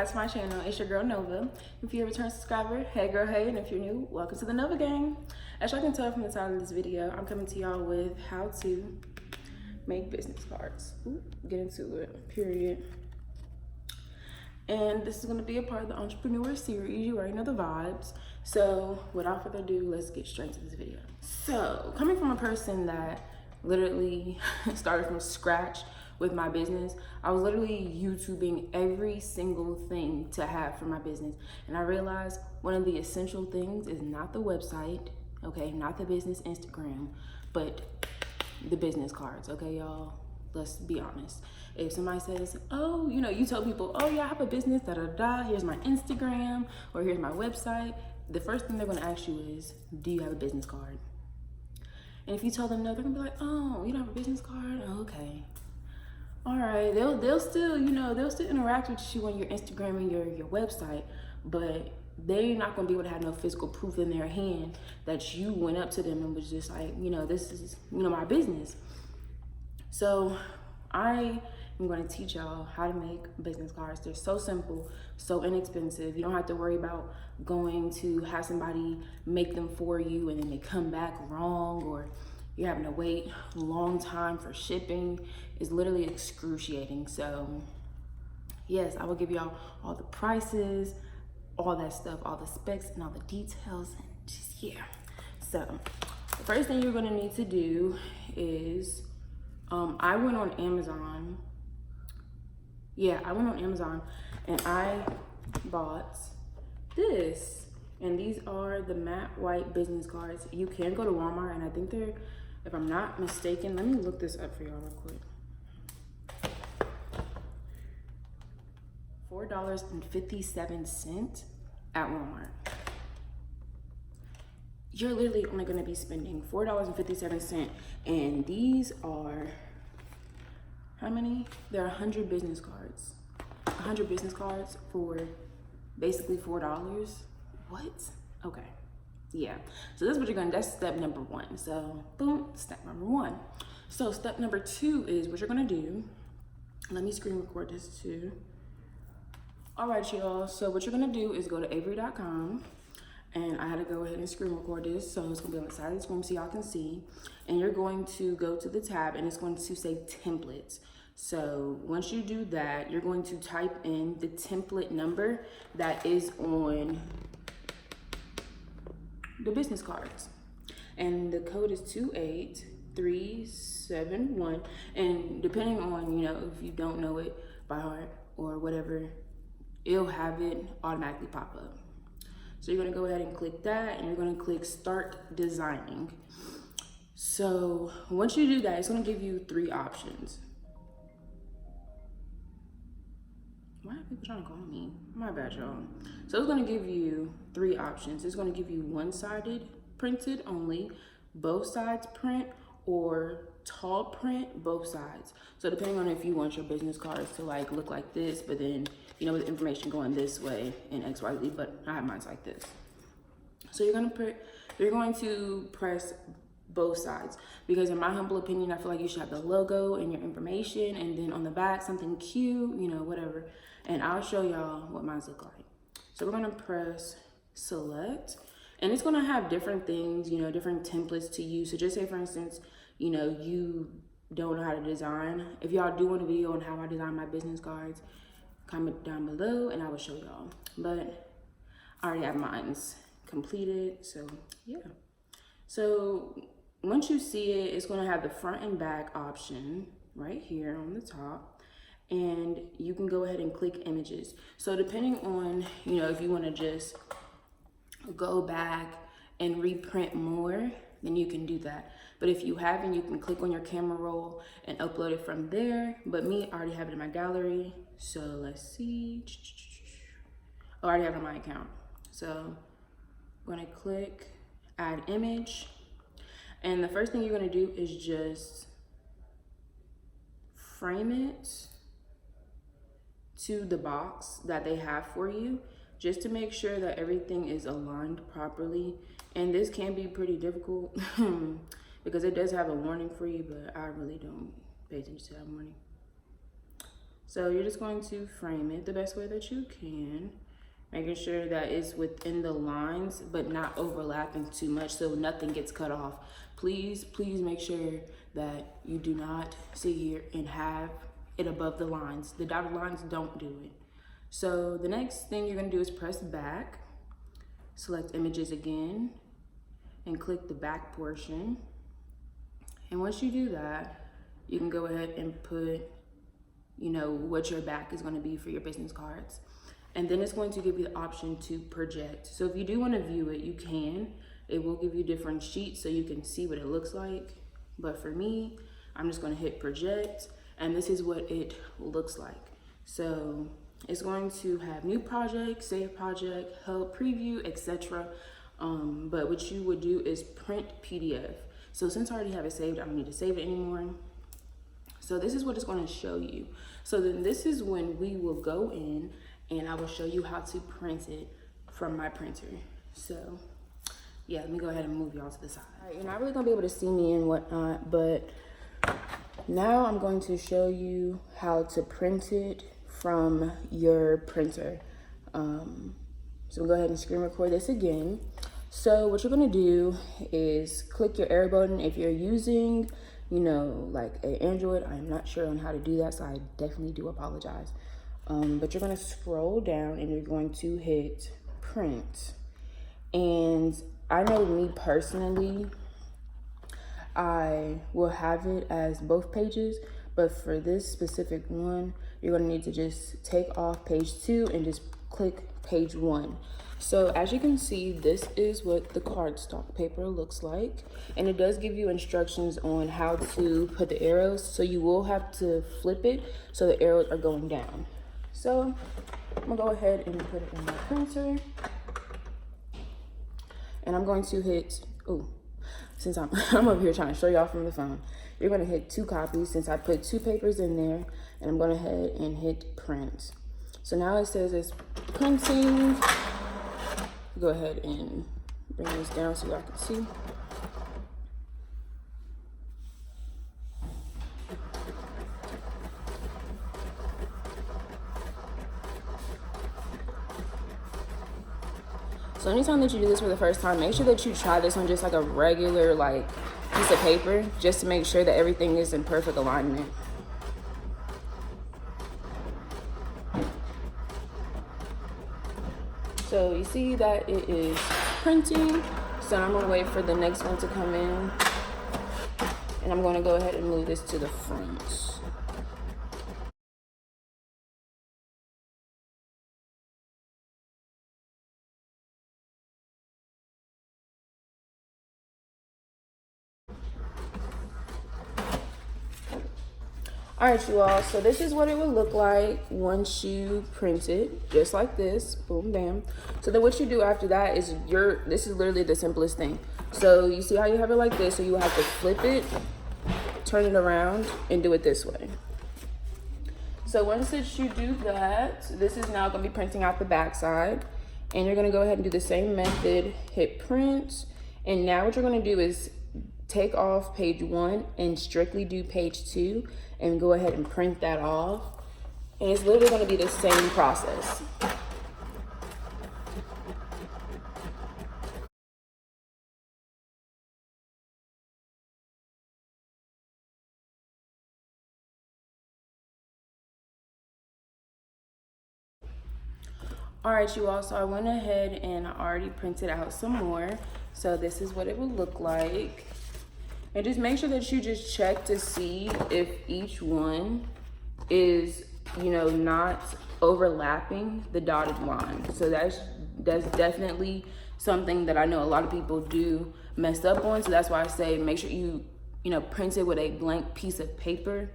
back to my channel. It's your girl Nova. If you're a return subscriber, hey girl, hey, and if you're new, welcome to the Nova gang. As y'all can tell from the title of this video, I'm coming to y'all with how to make business cards. Ooh, get into it, period. And this is gonna be a part of the EntreprenHER series. You already know the vibes. So without further ado, let's get straight to this video. So coming from a person that literally started from scratch with my business, I was literally YouTubing every single thing to have for my business. And I realized one of the essential things is not the website, okay, not the business Instagram, but the business cards, okay, y'all? Let's be honest. If somebody says, oh, you know, you tell people, oh yeah, I have a business, here's my Instagram, or here's my website, the first thing they're gonna ask you is, do you have a business card? And if you tell them no, they're gonna be like, oh, you don't have a business card? Oh, okay. All right, they'll still, you know, they'll still interact with you on your Instagram and your website, but they're not gonna be able to have no physical proof in their hand that you went up to them and was just like, you know, this is, you know, my business. So I am gonna teach y'all how to make business cards. They're so simple, so inexpensive. You don't have to worry about going to have somebody make them for you and then they come back wrong, or you're having to wait a long time for shipping. It's literally excruciating. So yes, I will give y'all all the prices, all that stuff, all the specs and all the details, and just, yeah. So the first thing you're gonna need to do is, I went on Amazon. Yeah, I went on Amazon and I bought this. And these are the matte white business cards. You can go to Walmart, and I think they're, if I'm not mistaken, let me look this up for y'all real quick. $4.57 at Walmart. You're literally only gonna be spending $4.57, and these are, how many? There are 100 business cards. 100 business cards for basically $4. What? Okay, yeah. So this is what you're gonna, that's step number one. So boom, step number one. So step number two is what you're gonna do. Let me screen record this too. All right, y'all. So what you're gonna do is go to Avery.com, and I had to go ahead and screen record this. So it's gonna be on the side of the screen so y'all can see. And you're going to go to the tab and it's going to say templates. So once you do that, you're going to type in the template number that is on the business cards. And the code is 28371. And depending on, you know, if you don't know it by heart or whatever, it'll have it automatically pop up. So you're gonna go ahead and click that, and you're gonna click start designing. So once you do that, it's gonna give you three options. Why are people trying to call me? My bad, y'all. So it's gonna give you three options. It's gonna give you one-sided printed only, both sides print, or tall print both sides. So depending on if you want your business cards to like look like this, but then, you know, with information going this way in XYZ, but I have mine like this. So you're going to press both sides, because in my humble opinion, I feel like you should have the logo and your information, and then on the back, something cute, you know, whatever. And I'll show y'all what mine look like. So we're gonna press select, and it's gonna have different things, you know, different templates to use. So just say, for instance, you know, you don't know how to design. If y'all do want a video on how I design my business cards, comment down below and I will show y'all. But I already have mine's completed, so yeah. So once you see it, it's gonna have the front and back option right here on the top. And you can go ahead and click images. So depending on, you know, if you wanna just go back and reprint more, then you can do that. But if you haven't, you can click on your camera roll and upload it from there. But me, I already have it in my gallery. So let's see. Oh, I already have it on my account. So I'm gonna click add image. And the first thing you're gonna do is just frame it to the box that they have for you, just to make sure that everything is aligned properly. And this can be pretty difficult because it does have a warning for you, but I really don't pay attention to that warning. So you're just going to frame it the best way that you can, making sure that it's within the lines, but not overlapping too much so nothing gets cut off. Please make sure that you do not sit here and have it above the lines. The dotted lines, don't do it. So the next thing you're gonna do is press back, select images again, and click the back portion. And once you do that, you can go ahead and put, you know, what your back is gonna be for your business cards. And then it's going to give you the option to project. So if you do wanna view it, you can. It will give you different sheets so you can see what it looks like. But for me, I'm just gonna hit project, and this is what it looks like. So it's going to have new project, save project, help, preview, etc. But what you would do is print PDF. So since I already have it saved, I don't need to save it anymore. So this is what it's going to show you. So then this is when we will go in and I will show you how to print it from my printer. So yeah, let me go ahead and move y'all to the side. All right, you're not really gonna be able to see me and whatnot, but now I'm going to show you how to print it from your printer. So we'll go ahead and screen record this again. So what you're gonna do is click your arrow button. If you're using, you know, like an Android, I'm not sure on how to do that, so I definitely do apologize. But you're gonna scroll down and you're going to hit print. And I know me personally, I will have it as both pages, but for this specific one, you're gonna need to just take off page 2 and just click page 1. So as you can see, this is what the cardstock paper looks like. And it does give you instructions on how to put the arrows. So you will have to flip it so the arrows are going down. So I'm gonna go ahead and put it in my printer. And I'm going to hit, since I'm over here trying to show y'all from the phone, you're gonna hit 2 copies since I put 2 papers in there, and I'm gonna head and hit print. So now it says it's printing. Go ahead and bring this down so y'all can see. So anytime that you do this for the first time, make sure that you try this on just like a regular like piece of paper, just to make sure that everything is in perfect alignment. So you see that it is printing. So I'm gonna wait for the next one to come in. And I'm gonna go ahead and move this to the front. All right, you all, so this is what it would look like once you print it, just like this, boom, bam. So then what you do after that is this is literally the simplest thing. So you see how you have it like this, so you have to flip it, turn it around, and do it this way. So once that you do that, this is now gonna be printing out the back side, and you're gonna go ahead and do the same method, hit print, and now what you're gonna do is take off page 1 and strictly do page 2 and go ahead and print that off. And it's literally gonna be the same process. All right, you all, so I went ahead and I already printed out some more. So this is what it would look like. And just make sure that you just check to see if each one is, you know, not overlapping the dotted line. So that's definitely something that I know a lot of people do mess up on. So that's why I say make sure you print it with a blank piece of paper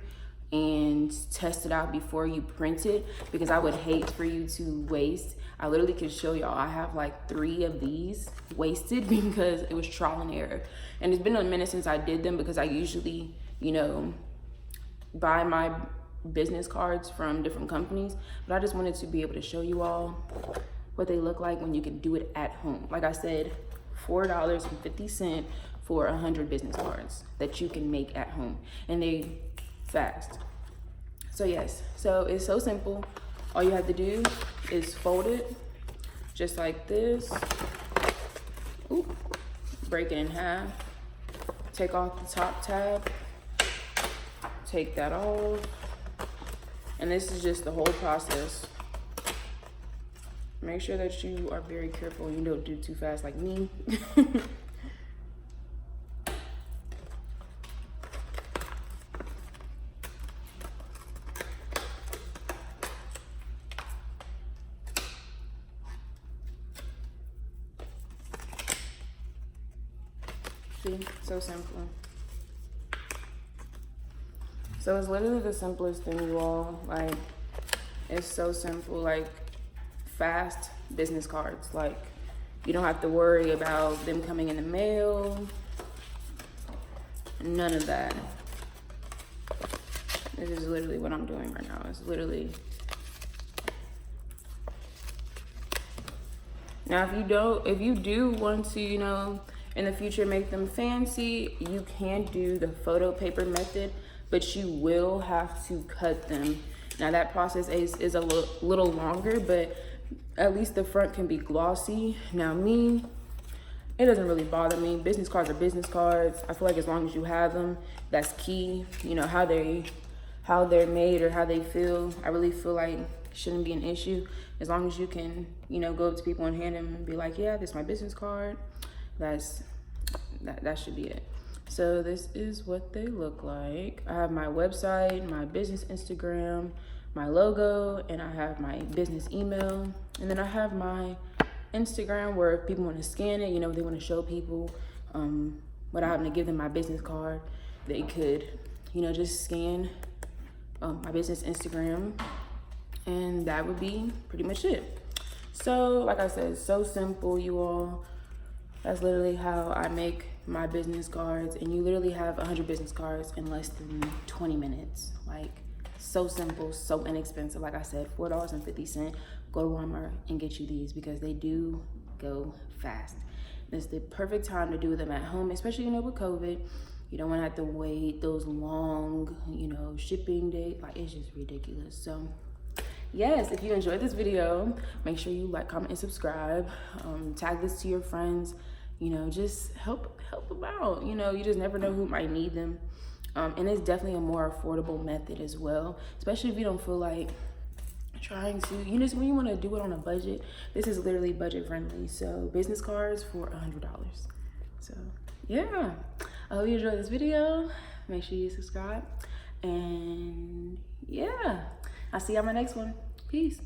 and test it out before you print it, because I would hate for you to waste. I literally can show y'all, I have like 3 of these wasted because it was trial and error. And it's been a minute since I did them, because I usually, buy my business cards from different companies, but I just wanted to be able to show you all what they look like when you can do it at home. Like I said, $4.50 for 100 business cards that you can make at home, and they fast. So yes, so it's so simple. All you have to do is fold it just like this. Ooh, break it in half. Take off the top tab. Take that off. And this is just the whole process. Make sure that you are very careful and you don't do too fast like me. See, so simple. So it's literally the simplest thing, you all. Like, it's so simple. Like, fast business cards. Like, you don't have to worry about them coming in the mail. None of that. This is literally what I'm doing right now. It's literally. Now, if you do want to, you know, in the future make them fancy, you can do the photo paper method, but you will have to cut them. Now that process is a little longer, but at least the front can be glossy. Now me, it doesn't really bother me. Business cards are business cards. I feel like as long as you have them, that's key. You know, how they're made or how they feel, I really feel like shouldn't be an issue. As long as you can, you know, go up to people and hand them and be like, yeah, this is my business card. That should be it. So this is what they look like. I have my website, my business Instagram, my logo, and I have my business email. And then I have my Instagram where if people want to scan it, you know, if they want to show people without having to give them my business card, they could, you know, just scan my business Instagram, and that would be pretty much it. So like I said, so simple, you all. That's literally how I make my business cards, and you literally have 100 business cards in less than 20 minutes. Like, so simple, so inexpensive. Like I said, $4.50. Go to Walmart and get you these because they do go fast. It's the perfect time to do them at home, especially, you know, with COVID. You don't want to have to wait those long, you know, shipping dates. Like, it's just ridiculous. So yes, if you enjoyed this video, make sure you like, comment, and subscribe. Tag this to your friends. You know, just help them out. You know, you just never know who might need them. And it's definitely a more affordable method as well, especially if you don't feel like trying to, you know, when you want to do it on a budget. This is literally budget friendly. So business cards for $100. So yeah, I hope you enjoyed this video. Make sure you subscribe, and yeah, I'll see you on my next one. Peace.